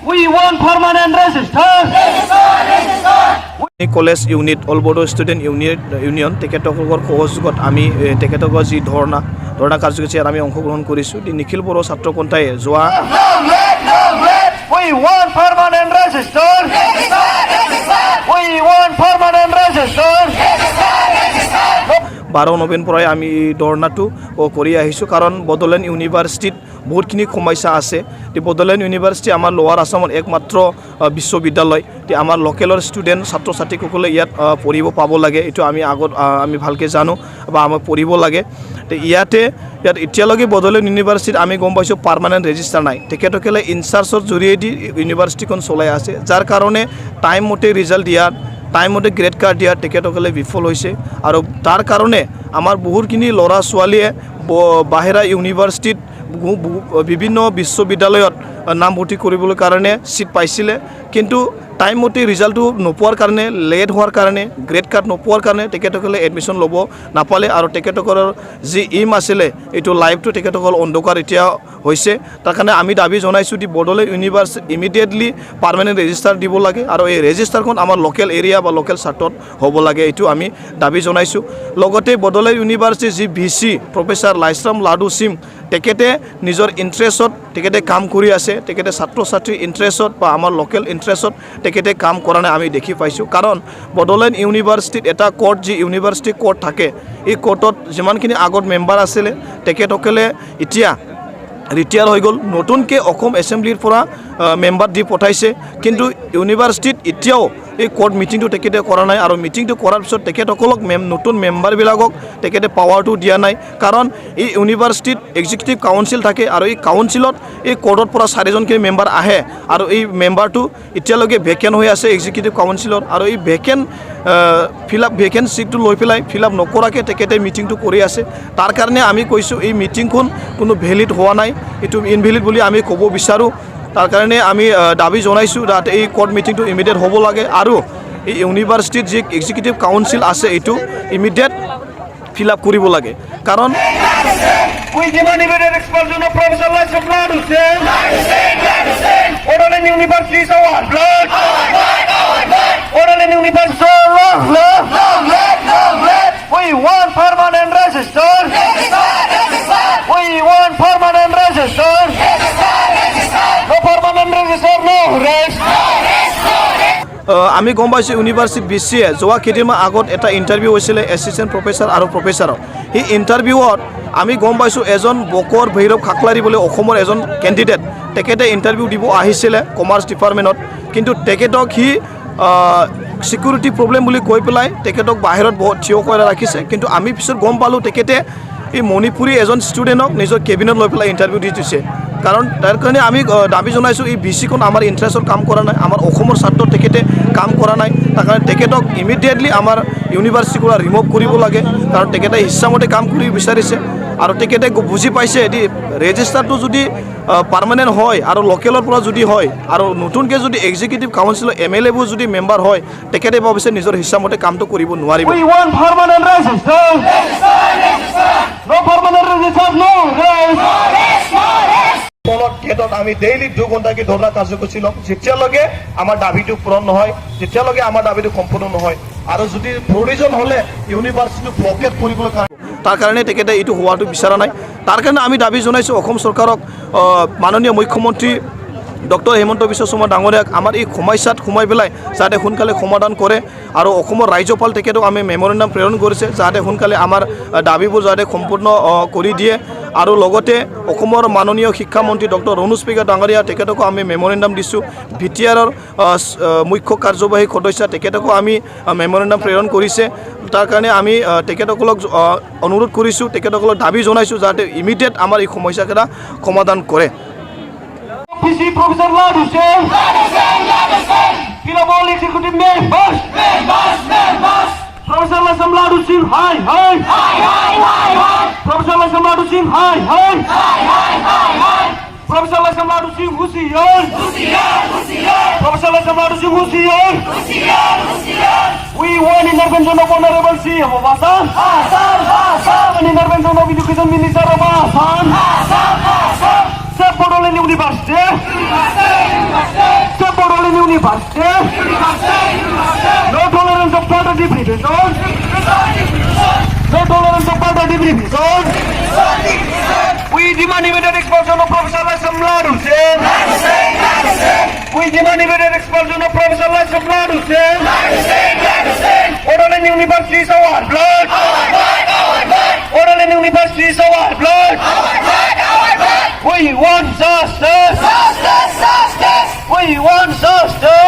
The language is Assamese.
We want permanent registration. College unit all Bodo student union তেখেতসকলৰ সহযোগত আমি তেখেতসকলৰ যি ধৰ্ণা কাৰ্যসূচী আমি অংশগ্ৰহণ কৰিছোঁ নিখিল বড়ো ছাত্ৰ সন্থাই যোৱা We want permanent registration. We want permanent registration. 12 নৱেম্বৰপৰাই আমি ধৰ্ণাটো কৰি আহিছোঁ কাৰণ বড়োলেণ্ড ইউনিভাৰ্চিটিত বহুতখিনি সমস্যা আছে বড়োলেণ্ড ইউনিভাৰ্চিটি আমাৰ লোৱাৰ আসামৰ একমাত্ৰ বিশ্ববিদ্যালয় আমাৰ লোকেলৰ ষ্টুডেণ্ট ছাত্ৰ ছাত্ৰীসকলে ইয়াত পঢ়িব পাব লাগে এইটো আমি ভালকৈ জানো বা আমাক পঢ়িব লাগে ইয়াত এতিয়ালৈকে বড়োলেণ্ড ইউনিভাৰ্চিটিত আমি গম পাইছোঁ পাৰ্মানেণ্ট ৰেজিষ্টাৰ নাই তেখেতসকলে ইনচাৰ্জৰ জৰিয়তে ইউনিভাৰ্চিটিখন চলাই আছে যাৰ কাৰণে টাইম মতে ৰিজাল্ট দিয়াত টাইম মতে গ্ৰেড কাৰ্ড দিয়াত তেখেতসকলে বিফল হৈছে আৰু তাৰ কাৰণে আমাৰ বহুতখিনি ল'ৰা ছোৱালীয়ে বাহিৰা ইউনিভাৰ্চিটিত বিভিন্ন বিশ্ববিদ্যালয়ত নামভৰ্তি কৰিবলৈ কাৰণে চিট পাইছিলে কিন্তু টাইম মতে ৰিজাল্টটো নোপোৱাৰ কাৰণে লেট হোৱাৰ কাৰণে গ্ৰেড কাৰ্ড নোপোৱাৰ কাৰণে তেখেতসকলে এডমিশ্যন ল'ব নাপালে আৰু তেখেতসকলৰ যি এইম আছিলে এইটো লাইফটো তেখেতসকল অন্ধকাৰ এতিয়া হৈছে তাৰ কাৰণে আমি দাবী জনাইছোঁ যে Bodoland university immediately permanent register দিব লাগে আৰু এই ৰেজিষ্টাৰখন আমাৰ লোকেল এৰিয়া বা লোকেল চাৰ্টত হ'ব লাগে এইটো আমি দাবী জনাইছোঁ লগতে বড়োলেণ্ড ইউনিভাৰ্চিটিৰ যি ভিচি প্ৰফেচাৰ লাইছৰাম লাডু সিং তেখেতে নিজৰ ইণ্টাৰেষ্টত তেখেতে কাম কৰি আছে তেখেতে ছাত্ৰ ছাত্ৰীৰ ইণ্টাৰেষ্টত বা আমাৰ লোকেল ইণ্টাৰেষ্টত তেখেতে কাম কৰা নাই আমি দেখি পাইছোঁ কাৰণ বড়োলেণ্ড ইউনিভাৰ্চিটিত এটা কোৰ্ট যি ইউনিভাৰ্চিটি কোৰ্ট থাকে এই কোৰ্টত যিমানখিনি আগত মেম্বাৰ আছিলে তেখেতসকলে এতিয়া ৰিটায়াৰ হৈ গ'ল নতুনকৈ অসম এছেম্বলিৰ পৰা মেম্বাৰ দি পঠাইছে কিন্তু ইউনিভাৰ্চিটিত এতিয়াও এই কোৰ্ট মিটিংটো তেখেতে কৰা নাই আৰু মিটিংটো কৰাৰ পিছত তেখেতসকলক নতুন মেম্বাৰবিলাকক তেখেতে পাৱাৰটো দিয়া নাই কাৰণ এই ইউনিভাৰ্চিটিত এক্সিকিউটিভ কাউন্সিল থাকে আৰু এই কাউন্সিলত এই কোৰ্টৰ পৰা 4জনকৈ মেম্বাৰ আহে আৰু এই মেম্বাৰটো এতিয়ালৈকে ভেকেণ্ট হৈ আছে এক্সিকিউটিভ কাউন্সিলত আৰু এই ভেকেঞ্চিটো লৈ পেলাই ফিল আপ নকৰাকৈ তেখেতে মিটিংটো কৰি আছে তাৰ কাৰণে আমি কৈছোঁ এই মিটিংখন কোনো ভেলিড হোৱা নাই এইটো ইনভেলিড বুলি আমি ক'ব বিচাৰোঁ তাৰ কাৰণে আমি দাবী জনাইছোঁ যাতে এই কোৰ্ট মিটিংটো ইমিডিয়েট হ'ব লাগে আৰু এই ইউনিভাৰ্চিটিৰ যি এক্সিকিউটিভ কাউন্সিল আছে এইটো ইমিডিয়েট ফিল আপ কৰিব লাগে কাৰণ আমি গম পাইছোঁ ইউনিভাৰ্চিটি বিচিয়ে যোৱা কেইদিনমান আগত এটা ইণ্টাৰভিউ হৈছিলে এছিষ্টেণ্ট প্ৰফেচাৰ আৰু প্ৰফেচাৰৰ সেই ইণ্টাৰভিউত আমি গম পাইছোঁ এজন বকৰ ভৈৰৱ খাকলাৰী বুলি অসমৰ এজন কেণ্ডিডেট তেখেতে ইণ্টাৰভিউ দিব আহিছিলে কমাৰ্চ ডিপাৰ্টমেণ্টত কিন্তু তেখেতক সি ছিকিউৰিটি প্ৰব্লেম বুলি কৈ পেলাই তেখেতক বাহিৰত বহুত থিয় কৰি ৰাখিছে কিন্তু আমি পিছত গম পালোঁ তেখেতে এই মণিপুৰী এজন ষ্টুডেণ্টক নিজৰ কেবিনত লৈ পেলাই ইণ্টাৰভিউ দি দিছে কাৰণ তাৰ কাৰণে আমি দাবী জনাইছোঁ এই ভিচিখন আমাৰ ইণ্টাৰেষ্টত কাম কৰা নাই আমাৰ অসমৰ ছাত্ৰত তেখেতে কাম কৰা নাই তাৰ কাৰণে তেখেতক ইমিডিয়েটলি আমাৰ ইউনিভাৰ্চিটিৰ পৰা ৰিমুভ কৰিব লাগে কাৰণ তেখেতে ইচ্ছামতে কাম কৰিব বিচাৰিছে আৰু তেখেতে বুজি পাইছে যে ৰেজিষ্টাৰটো যদি পাৰ্মানেণ্ট হয় আৰু লোকেলৰ পৰা যদি হয় আৰু নতুনকৈ যদি এক্সিকিউটিভ কাউন্সিলৰ MLAবোৰ যদি মেম্বাৰ হয় তেখেতে ভাবিছে নিজৰ ইচ্ছামতে কামটো কৰিব নোৱাৰিব আমি ডেইলি 2 ঘণ্টাকৈ ধৰ্ণা কাৰ্যসূচী ল'ম যেতিয়ালৈকে আমাৰ দাবীটো পূৰণ নহয় যেতিয়ালৈকে আমাৰ দাবীটো সম্পূৰ্ণ নহয় আৰু যদি প্ৰয়োজন হ'লে ইউনিভাৰ্চিটিটো ব্লকেট কৰিবলৈ তাৰ কাৰণে তেখেতে এইটো হোৱাটো বিচৰা নাই তাৰ কাৰণে আমি দাবী জনাইছোঁ অসম চৰকাৰক মাননীয় মুখ্যমন্ত্ৰী ডক্টৰ হিমন্ত বিশ্ব শৰ্মা ডাঙৰীয়াক আমাৰ এই সমস্যাত সোমাই পেলাই যাতে সোনকালে সমাধান কৰে আৰু অসমৰ ৰাজ্যপাল তেখেতক আমি মেমৰেণ্ডাম প্ৰেৰণ কৰিছে যাতে সোনকালে আমাৰ দাবীবোৰ যাতে সম্পূৰ্ণ কৰি দিয়ে আৰু লগতে অসমৰ মাননীয় শিক্ষামন্ত্ৰী ডক্টৰ ৰণোজ পেগু ডাঙৰীয়া তেখেতকো আমি মেমৰেণ্ডাম দিছোঁ VTRৰ মুখ্য কাৰ্যবাহী সদস্য তেখেতকো আমি মেমৰেণ্ডাম প্ৰেৰণ কৰিছে তাৰ কাৰণে আমি তেখেতসকলক অনুৰোধ কৰিছোঁ তেখেতসকলক দাবী জনাইছোঁ যাতে ইমিডিয়েট আমাৰ এই সমস্যাকেইটা সমাধান কৰে Professor Ladu Singh, all executive members, Professor Laisram Ladu Singh, hi. Professor Laisram Ladu Singh, hi. Professor Laisram Ladu Singh, Husiyan. Professor Laisram Ladu Singh, Husiyan. We want intervention of Honorable CM of Assam. An intervention of Education Minister of Assam. Boroleend University. University. No tolerance of further deprivation. No tolerance of further deprivation. We demand immediate expulsion of Professor Laisam Hussain. We demand immediate expulsion of Professor Laisam Hussain. Oralen University is our blood. Oralen University is our blood. We want justice. We want justice.